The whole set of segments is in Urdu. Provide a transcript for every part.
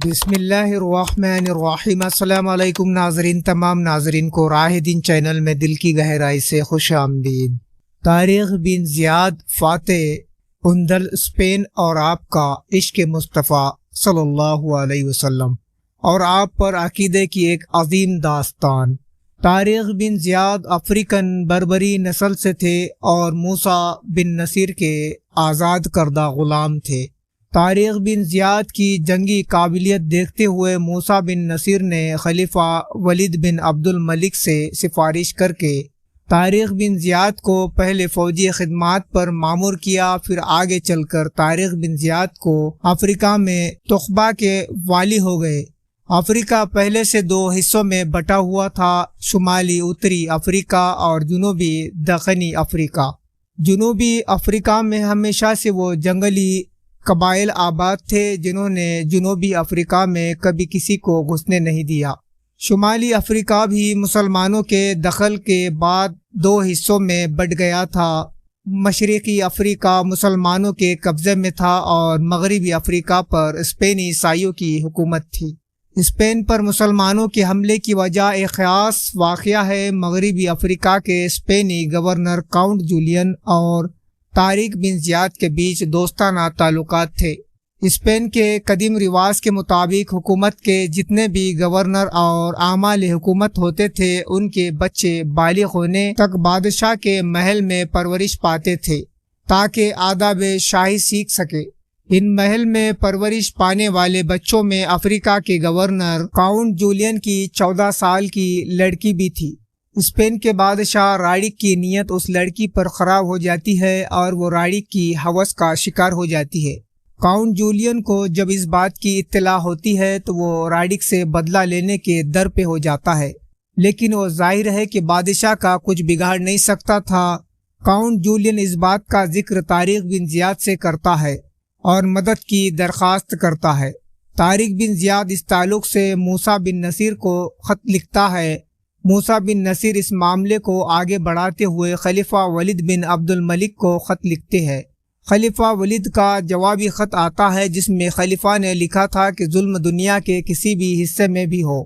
بسم اللہ الرحمن الرحیم۔ السلام علیکم ناظرین، تمام ناظرین کو راہ دین چینل میں دل کی گہرائی سے خوش آمدید۔ طارق بن زیاد فاتح اندل اسپین اور آپ کا عشق مصطفیٰ صلی اللہ علیہ وسلم اور آپ پر عقیدے کی ایک عظیم داستان۔ طارق بن زیاد افریقن بربری نسل سے تھے اور موسیٰ بن نصیر کے آزاد کردہ غلام تھے۔ طارق بن زیاد کی جنگی قابلیت دیکھتے ہوئے موسیٰ بن نصیر نے خلیفہ ولید بن عبد الملک سے سفارش کر کے طارق بن زیاد کو پہلے فوجی خدمات پر مامور کیا، پھر آگے چل کر طارق بن زیاد کو افریقہ میں تخبہ کے والی ہو گئے۔ افریقہ پہلے سے دو حصوں میں بٹا ہوا تھا، شمالی اتری افریقہ اور جنوبی دکنی افریقہ۔ جنوبی افریقہ میں ہمیشہ سے وہ جنگلی قبائل آباد تھے جنہوں نے جنوبی افریقہ میں کبھی کسی کو گھسنے نہیں دیا۔ شمالی افریقہ بھی مسلمانوں کے دخل کے بعد دو حصوں میں بٹ گیا تھا۔ مشرقی افریقہ مسلمانوں کے قبضے میں تھا اور مغربی افریقہ پر اسپینی عیسائیوں کی حکومت تھی۔ اسپین پر مسلمانوں کے حملے کی وجہ ایک خاص واقعہ ہے۔ مغربی افریقہ کے اسپینی گورنر کاؤنٹ جولین اور طارق بن زیاد کے بیچ دوستانہ تعلقات تھے۔ اسپین کے قدیم رواج کے مطابق حکومت کے جتنے بھی گورنر اور عامل حکومت ہوتے تھے ان کے بچے بالغ ہونے تک بادشاہ کے محل میں پرورش پاتے تھے تاکہ آداب شاہی سیکھ سکے۔ ان محل میں پرورش پانے والے بچوں میں افریقہ کے گورنر کاؤنٹ جولین کی 14 سال کی لڑکی بھی تھی۔ اسپین کے بادشاہ راڑک کی نیت اس لڑکی پر خراب ہو جاتی ہے اور وہ راڑک کی ہوس کا شکار ہو جاتی ہے۔ کاؤنٹ جولین کو جب اس بات کی اطلاع ہوتی ہے تو وہ راڑک سے بدلہ لینے کے در پہ ہو جاتا ہے، لیکن وہ ظاہر ہے کہ بادشاہ کا کچھ بگاڑ نہیں سکتا تھا۔ کاؤنٹ جولین اس بات کا ذکر طارق بن زیاد سے کرتا ہے اور مدد کی درخواست کرتا ہے۔ طارق بن زیاد اس تعلق سے موسیٰ بن نصیر کو خط لکھتا ہے۔ موسیٰ بن نصیر اس معاملے کو آگے بڑھاتے ہوئے خلیفہ ولید بن عبد الملک کو خط لکھتے ہیں۔ خلیفہ ولید کا جوابی خط آتا ہے جس میں خلیفہ نے لکھا تھا کہ ظلم دنیا کے کسی بھی حصے میں بھی ہو،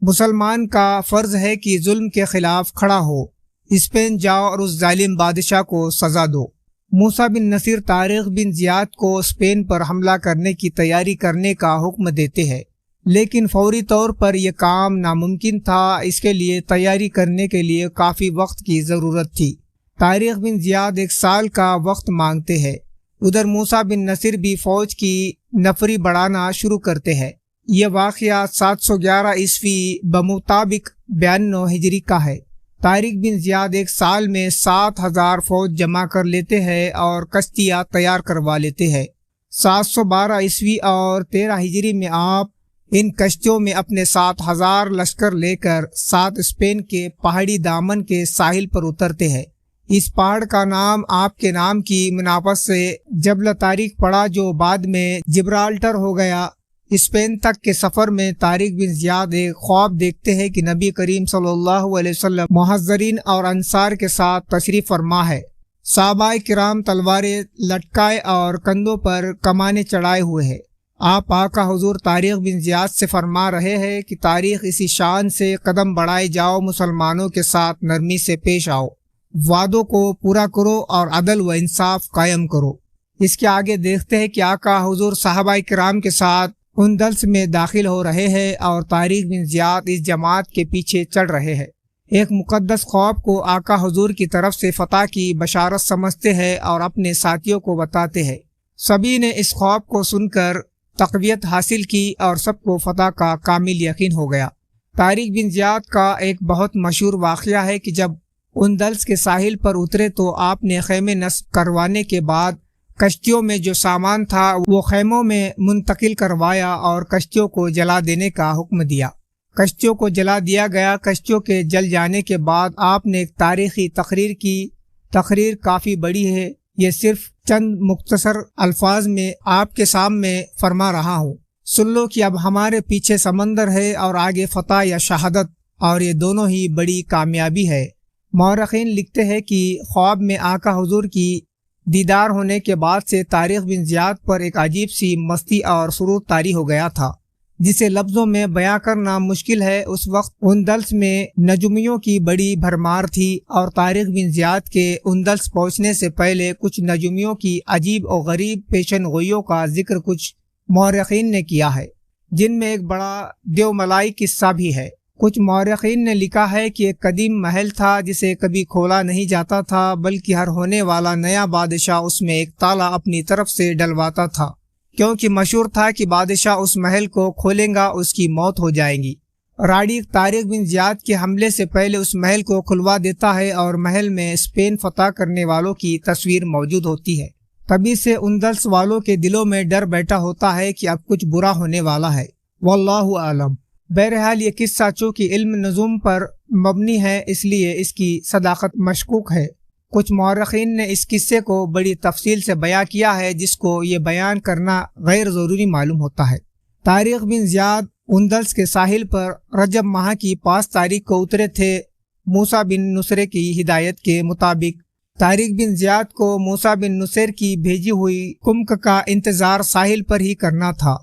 مسلمان کا فرض ہے کہ ظلم کے خلاف کھڑا ہو۔ اسپین جاؤ اور اس ظالم بادشاہ کو سزا دو۔ موسیٰ بن نصیر طارق بن زیاد کو اسپین پر حملہ کرنے کی تیاری کرنے کا حکم دیتے ہیں، لیکن فوری طور پر یہ کام ناممکن تھا۔ اس کے لیے تیاری کرنے کے لیے کافی وقت کی ضرورت تھی۔ طارق بن زیاد 1 سال کا وقت مانگتے ہیں۔ ادھر موسیٰ بن نصیر بھی فوج کی نفری بڑھانا شروع کرتے ہیں۔ یہ واقعہ 711 عیسوی بمطابق 92 ہجری کا ہے۔ طارق بن زیاد 1 سال میں 7000 فوج جمع کر لیتے ہیں اور کشتیاں تیار کروا لیتے ہیں۔ 712 عیسوی اور 13 ہجری میں آپ ان کشتیوں میں اپنے 7000 لشکر لے کر 7 اسپین کے پہاڑی دامن کے ساحل پر اترتے ہیں۔ اس پہاڑ کا نام آپ کے نام کی مناسبت سے جبل طارق پڑا جو بعد میں جبرالٹر ہو گیا۔ اسپین تک کے سفر میں طارق بن زیاد ایک خواب دیکھتے ہیں کہ نبی کریم صلی اللہ علیہ وسلم مہاجرین اور انصار کے ساتھ تشریف فرما ہے۔ صحابہ کرام تلواریں لٹکائے اور کندھوں پر کمانیں چڑھائے ہوئے ہیں۔ آپ آقا حضور طارق بن زیاد سے فرما رہے ہیں کہ طارق اسی شان سے قدم بڑھائے جاؤ، مسلمانوں کے ساتھ نرمی سے پیش آؤ، وعدوں کو پورا کرو اور عدل و انصاف قائم کرو۔ اس کے آگے دیکھتے ہیں کہ آقا حضور صحابہ کرام کے ساتھ اندلس میں داخل ہو رہے ہیں اور طارق بن زیاد اس جماعت کے پیچھے چڑھ رہے ہیں۔ ایک مقدس خواب کو آقا حضور کی طرف سے فتح کی بشارت سمجھتے ہیں اور اپنے ساتھیوں کو بتاتے ہیں۔ سبھی نے اس خواب کو سن کر تقویت حاصل کی اور سب کو فتح کا کامل یقین ہو گیا۔ طارق بن زیاد کا ایک بہت مشہور واقعہ ہے کہ جب اندلس کے ساحل پر اترے تو آپ نے خیمے نصب کروانے کے بعد کشتیوں میں جو سامان تھا وہ خیموں میں منتقل کروایا اور کشتیوں کو جلا دینے کا حکم دیا۔ کشتیوں کو جلا دیا گیا۔ کشتیوں کے جل جانے کے بعد آپ نے ایک تاریخی تقریر کی۔ تقریر کافی بڑی ہے، یہ صرف چند مختصر الفاظ میں آپ کے سامنے فرما رہا ہوں۔ سن لو کہ اب ہمارے پیچھے سمندر ہے اور آگے فتح یا شہادت، اور یہ دونوں ہی بڑی کامیابی ہے۔ مورخین لکھتے ہیں کہ خواب میں آقا حضور کی دیدار ہونے کے بعد سے طارق بن زیاد پر ایک عجیب سی مستی اور سرور طاری ہو گیا تھا۔ جسے لفظوں میں بیاں کرنا مشکل ہے۔ اس وقت اندلس میں نجومیوں کی بڑی بھرمار تھی، اور طارق بن زیاد کے اندلس پہنچنے سے پہلے کچھ نجومیوں کی عجیب اور غریب پیشن گوئیوں کا ذکر کچھ مورخین نے کیا ہے، جن میں ایک بڑا دیوملائی قصہ بھی ہے۔ کچھ مورخین نے لکھا ہے کہ ایک قدیم محل تھا جسے کبھی کھولا نہیں جاتا تھا، بلکہ ہر ہونے والا نیا بادشاہ اس میں ایک تالا اپنی طرف سے ڈلواتا تھا، کیونکہ مشہور تھا کہ بادشاہ اس محل کو کھولیں گا اس کی موت ہو جائے گی۔ راڑیک طارق بن زیاد کے حملے سے پہلے اس محل کو کھلوا دیتا ہے، اور محل میں اسپین فتح کرنے والوں کی تصویر موجود ہوتی ہے۔ تبھی سے اندلس والوں کے دلوں میں ڈر بیٹھا ہوتا ہے کہ اب کچھ برا ہونے والا ہے۔ واللہ اعلم۔ بہرحال یہ قصہ چونکہ علم نجوم پر مبنی ہے، اس لیے اس کی صداقت مشکوک ہے۔ کچھ مورخین نے اس قصے کو بڑی تفصیل سے بیان کیا ہے، جس کو یہ بیان کرنا غیر ضروری معلوم ہوتا ہے۔ طارق بن زیاد اندلس کے ساحل پر رجب ماہ کی 5 تاریخ کو اترے تھے۔ موسیٰ بن نصیر کی ہدایت کے مطابق طارق بن زیاد کو موسیٰ بن نصیر کی بھیجی ہوئی کمک کا انتظار ساحل پر ہی کرنا تھا،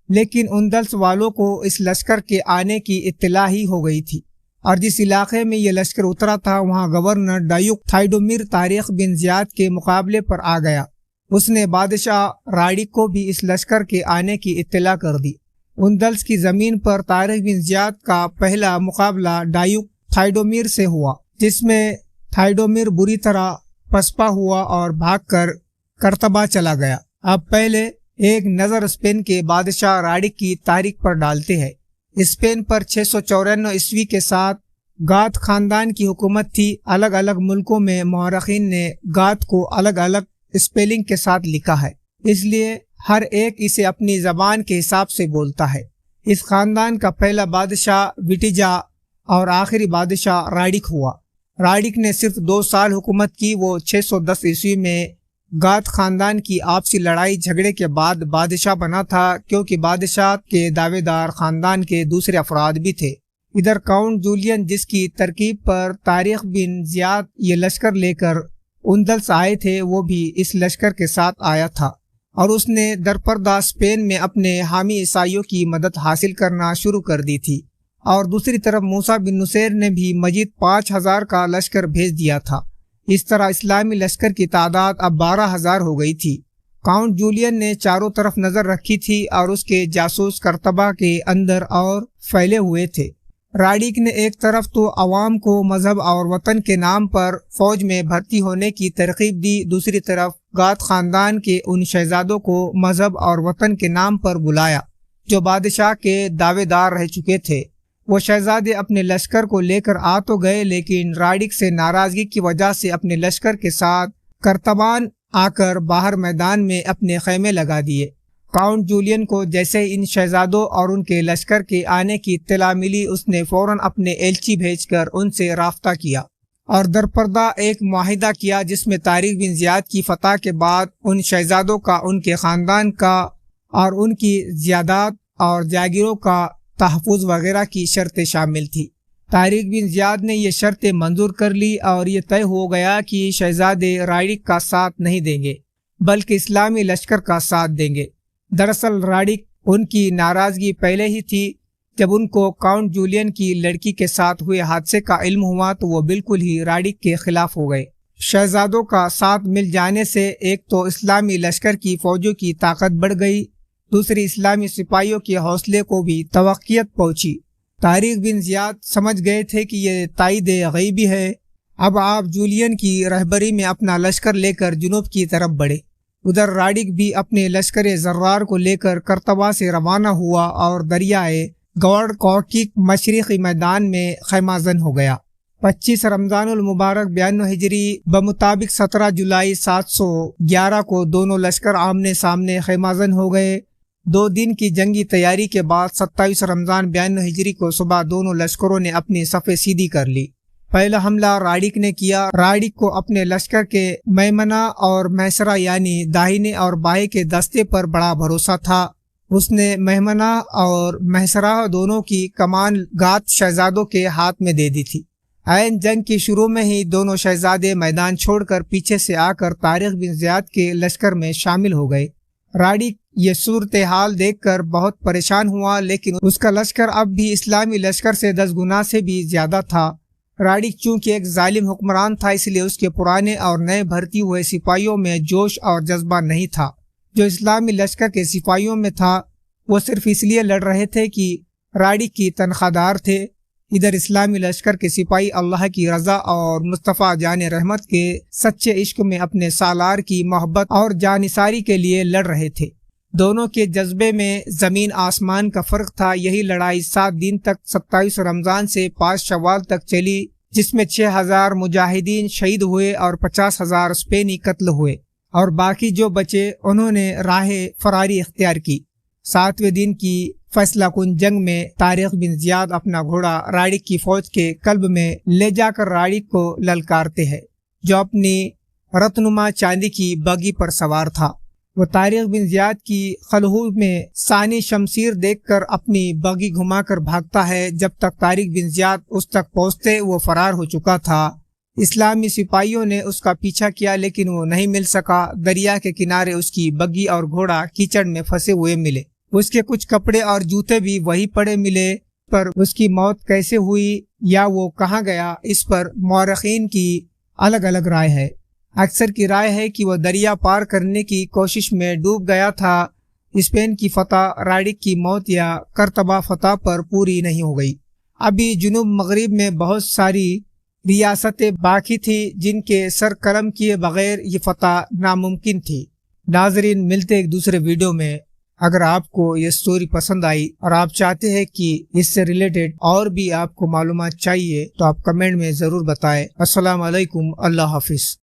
لیکن اندلس والوں کو اس لشکر کے آنے کی اطلاع ہی ہو گئی تھی، اور جس علاقے میں یہ لشکر اترا تھا وہاں گورنر ڈایوک تھائیڈومیر طارق بن زیاد کے مقابلے پر آ گیا۔ اس نے بادشاہ راڑیک کو بھی اس لشکر کے آنے کی اطلاع کر دی۔ اندلس کی زمین پر طارق بن زیاد کا پہلا مقابلہ ڈایوک تھائیڈومیر سے ہوا، جس میں تھائیڈومیر بری طرح پسپا ہوا اور بھاگ کر کرتبہ چلا گیا۔ اب پہلے ایک نظر اسپین کے بادشاہ راڑیک کی تاریخ پر ڈالتے ہیں۔ اسپین پر 694 عیسوی کے ساتھ گاتھ خاندان کی حکومت تھی۔ الگ الگ ملکوں میں مورخین نے گاتھ کو الگ الگ اسپیلنگ کے ساتھ لکھا ہے، اس لیے ہر ایک اسے اپنی زبان کے حساب سے بولتا ہے۔ اس خاندان کا پہلا بادشاہ وٹیجا اور آخری بادشاہ راڑیک ہوا۔ راڑیک نے صرف 2 سال حکومت کی۔ وہ 610 عیسوی میں گاتھ خاندان کی آپسی لڑائی جھگڑے کے بعد بادشاہ بنا تھا، کیونکہ بادشاہ کے دعوے دار خاندان کے دوسرے افراد بھی تھے۔ ادھر کاؤنٹ جولین، جس کی ترکیب پر طارق بن زیاد یہ لشکر لے کر اندلس آئے تھے، وہ بھی اس لشکر کے ساتھ آیا تھا، اور اس نے درپردہ اسپین میں اپنے حامی عیسائیوں کی مدد حاصل کرنا شروع کر دی تھی، اور دوسری طرف موسیٰ بن نصیر نے بھی مزید 5000 کا لشکر بھیج دیا تھا۔ اس طرح اسلامی لشکر کی تعداد اب 12000 ہو گئی تھی۔ کاؤنٹ جولین نے چاروں طرف نظر رکھی تھی، اور اس کے جاسوس کرتبہ کے اندر اور پھیلے ہوئے تھے۔ راڑیک نے ایک طرف تو عوام کو مذہب اور وطن کے نام پر فوج میں بھرتی ہونے کی ترغیب دی، دوسری طرف گاتھ خاندان کے ان شہزادوں کو مذہب اور وطن کے نام پر بلایا جو بادشاہ کے دعوے دار رہ چکے تھے۔ وہ شہزادے اپنے لشکر کو لے کر آ تو گئے، لیکن راڑیک سے ناراضگی کی وجہ سے اپنے لشکر کے ساتھ کرتبان آ کر باہر میدان میں اپنے خیمے لگا دیے۔ کاؤنٹ جولین کو جیسے ان شہزادوں اور ان کے لشکر کے آنے کی اطلاع ملی، اس نے فوراً اپنے ایلچی بھیج کر ان سے رابطہ کیا اور درپردہ ایک معاہدہ کیا، جس میں طارق بن زیاد کی فتح کے بعد ان شہزادوں کا، ان کے خاندان کا اور ان کی زیادات اور جاگیروں کا تحفظ وغیرہ کی شرطیں شامل تھی۔ طارق بن زیاد نے یہ شرطیں منظور کر لی، اور یہ طے ہو گیا کہ شہزادے راڑیک کا ساتھ نہیں دیں گے بلکہ اسلامی لشکر کا ساتھ دیں گے۔ دراصل راڑیک ان کی ناراضگی پہلے ہی تھی۔ جب ان کو کاؤنٹ جولین کی لڑکی کے ساتھ ہوئے حادثے کا علم ہوا تو وہ بالکل ہی راڑیک کے خلاف ہو گئے۔ شہزادوں کا ساتھ مل جانے سے ایک تو اسلامی لشکر کی فوجوں کی طاقت بڑھ گئی، دوسری اسلامی سپاہیوں کے حوصلے کو بھی توقیت پہنچی۔ طارق بن زیاد سمجھ گئے تھے کہ یہ تائید غیبی ہے۔ اب آپ جولین کی رہبری میں اپنا لشکر لے کر جنوب کی طرف بڑھے۔ ادھر راڑیک بھی اپنے لشکر زرار کو لے کر کرتبہ سے روانہ ہوا اور دریائے گوڑ کوکی مشرقی میدان میں خیمہ زن ہو گیا۔ 25 رمضان المبارک 92 ہجری بمطابق 17 جولائی 711 کو دونوں لشکر آمنے سامنے خیمہ زن ہو گئے۔ 2 دن کی جنگی تیاری کے بعد 27 رمضان 92 ہجری کو صبح دونوں لشکروں نے اپنی صفیں سیدھی کر لی۔ پہلا حملہ راڑیک نے کیا۔ راڑیک کو اپنے لشکر کے میمنہ اور محسرہ یعنی داہنے اور بائیں کے دستے پر بڑا بھروسہ تھا۔ اس نے میمنہ اور محسرہ دونوں کی کمان گاتھ شہزادوں کے ہاتھ میں دے دی تھی۔ عین جنگ کی شروع میں ہی دونوں شہزادے میدان چھوڑ کر پیچھے سے آ کر طارق بن زیاد کے لشکر میں شامل ہو گئے۔ راڑیک یہ صورتحال دیکھ کر بہت پریشان ہوا، لیکن اس کا لشکر اب بھی اسلامی لشکر سے 10 گنا سے بھی زیادہ تھا۔ راڈک چونکہ ایک ظالم حکمران تھا، اس لیے اس کے پرانے اور نئے بھرتی ہوئے سپاہیوں میں جوش اور جذبہ نہیں تھا۔ جو اسلامی لشکر کے سپاہیوں میں تھا وہ صرف اس لیے لڑ رہے تھے کہ راڈک کی تنخواہ دار تھے۔ ادھر اسلامی لشکر کے سپاہی اللہ کی رضا اور مصطفیٰ جان رحمت کے سچے عشق میں اپنے سالار کی محبت اور جانثاری کے لیے لڑ رہے تھے۔ دونوں کے جذبے میں زمین آسمان کا فرق تھا۔ یہی لڑائی 7 دن تک 27 رمضان سے 5 شوال تک چلی، جس میں 6000 مجاہدین شہید ہوئے اور 50,000 اسپینی قتل ہوئے، اور باقی جو بچے انہوں نے راہ فراری اختیار کی۔ 7ویں دن کی فیصلہ کن جنگ میں طارق بن زیاد اپنا گھوڑا راڈک کی فوج کے قلب میں لے جا کر راڈک کو للکارتے ہیں، جو اپنی رتنما چاندی کی بگی پر سوار تھا۔ وہ طارق بن زیاد کی خلہو میں ثانی شمشیر دیکھ کر اپنی بگی گھما کر بھاگتا ہے۔ جب تک طارق بن زیاد اس تک پہنچتے وہ فرار ہو چکا تھا۔ اسلامی سپاہیوں نے اس کا پیچھا کیا لیکن وہ نہیں مل سکا۔ دریا کے کنارے اس کی بگی اور گھوڑا کیچڑ میں پھنسے ہوئے ملے۔ اس کے کچھ کپڑے اور جوتے بھی وہی پڑے ملے، پر اس کی موت کیسے ہوئی یا وہ کہاں گیا، اس پر مورخین کی الگ الگ رائے ہے۔ اکثر کی رائے ہے کہ وہ دریا پار کرنے کی کوشش میں ڈوب گیا تھا۔ اسپین کی فتح راڈک کی موت یا قرطبہ فتح پر پوری نہیں ہو گئی۔ ابھی جنوب مغرب میں بہت ساری ریاستیں باقی تھی جن کے سر قلم کیے بغیر یہ فتح ناممکن تھی۔ ناظرین، ملتے ایک دوسرے ویڈیو میں۔ اگر آپ کو یہ سٹوری پسند آئی اور آپ چاہتے ہیں کہ اس سے ریلیٹڈ اور بھی آپ کو معلومات چاہیے تو آپ کمنٹ میں ضرور بتائیں۔ السلام علیکم، اللہ حافظ۔